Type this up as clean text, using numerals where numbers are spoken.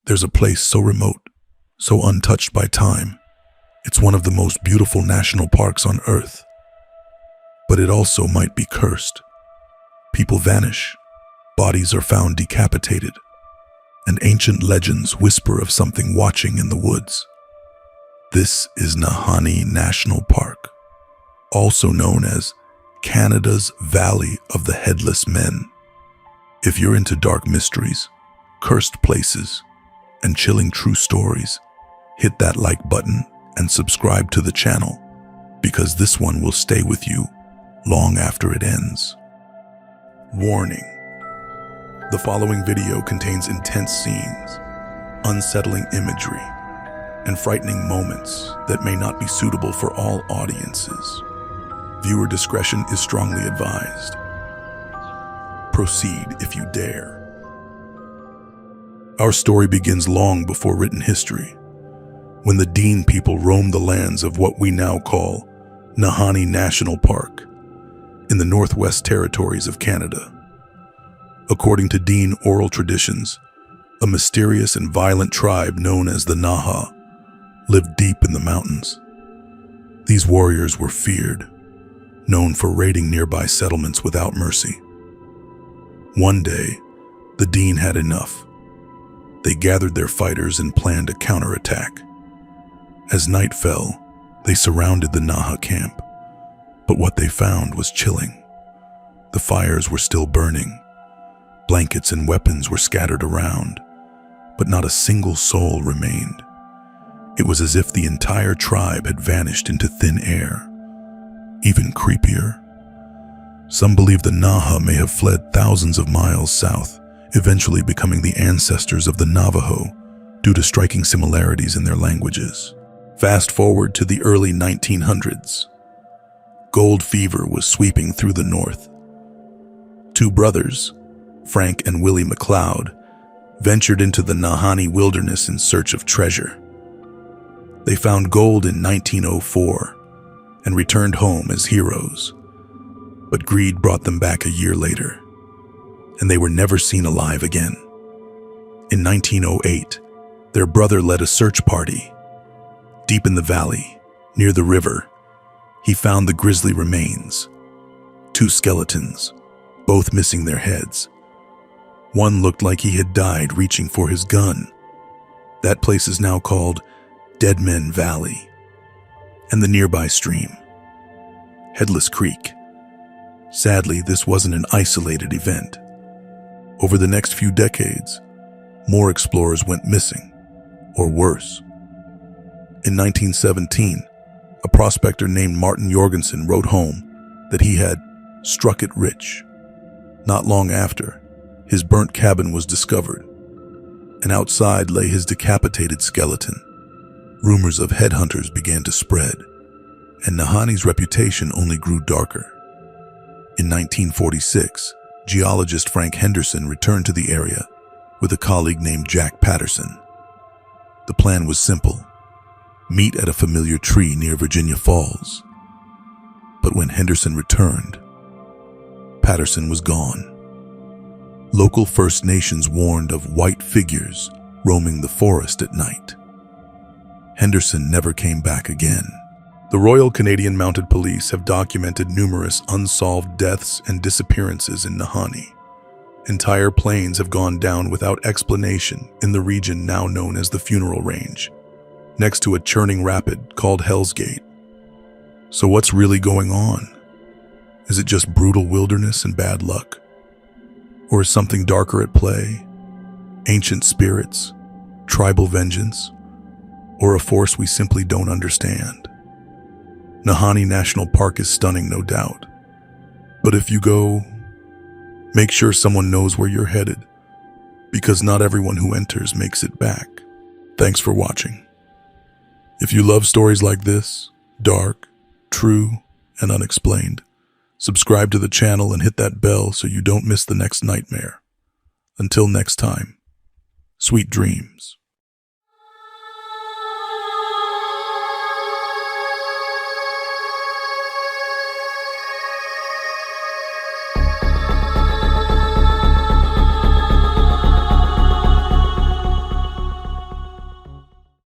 There's a place so remote, so untouched by time. It's one of the most beautiful national parks on Earth. But it also might be cursed. People vanish, bodies are found decapitated, and ancient legends whisper of something watching in the woods. This is Nahanni National Park, also known as Canada's Valley of the Headless Men. If you're into dark mysteries, cursed places, and chilling true stories, hit that like button and subscribe to the channel, because this one will stay with you long after it ends. Warning: the following video contains intense scenes, unsettling imagery, and frightening moments that may not be suitable for all audiences. Viewer discretion is strongly advised. Proceed if you dare. Our story begins long before written history, when the Dean people roamed the lands of what we now call Nahanni National Park, in the Northwest Territories of Canada. According to Dean oral traditions, a mysterious and violent tribe known as the Naha lived deep in the mountains. These warriors were feared, known for raiding nearby settlements without mercy. One day, the Dean had enough. They gathered their fighters and planned a counterattack. As night fell, they surrounded the Naha camp, but what they found was chilling. The fires were still burning. Blankets and weapons were scattered around, but not a single soul remained. It was as if the entire tribe had vanished into thin air. Even creepier, some believe the Naha may have fled thousands of miles south, eventually becoming the ancestors of the Navajo due to striking similarities in their languages. Fast forward to the early 1900s. Gold fever was sweeping through the north. Two brothers, Frank and Willie McLeod, ventured into the Nahanni wilderness in search of treasure. They found gold in 1904 and returned home as heroes. But greed brought them back a year later, and they were never seen alive again. In 1908, their brother led a search party. Deep in the valley, near the river, he found the grisly remains. Two skeletons, both missing their heads. One looked like he had died reaching for his gun. That place is now called Dead Men Valley. And the nearby stream, Headless Creek. Sadly, this wasn't an isolated event. Over the next few decades, more explorers went missing, or worse. In 1917, a prospector named Martin Jorgensen wrote home that he had struck it rich. Not long after, his burnt cabin was discovered, and outside lay his decapitated skeleton. Rumors of headhunters began to spread, and Nahanni's reputation only grew darker. In 1946, geologist Frank Henderson returned to the area with a colleague named Jack Patterson. The plan was simple: meet at a familiar tree near Virginia Falls. But when Henderson returned, Patterson was gone. Local First Nations warned of white figures roaming the forest at night. Henderson never came back again. The Royal Canadian Mounted Police have documented numerous unsolved deaths and disappearances in Nahanni. Entire planes have gone down without explanation in the region now known as the Funeral Range, next to a churning rapid called Hell's Gate. So what's really going on? Is it just brutal wilderness and bad luck? Or is something darker at play? Ancient spirits, tribal vengeance, or a force we simply don't understand? Nahanni National Park is stunning, no doubt. But if you go, make sure someone knows where you're headed, because not everyone who enters makes it back. Thanks for watching. If you love stories like this, dark, true, and unexplained, subscribe to the channel and hit that bell so you don't miss the next nightmare. Until next time, sweet dreams.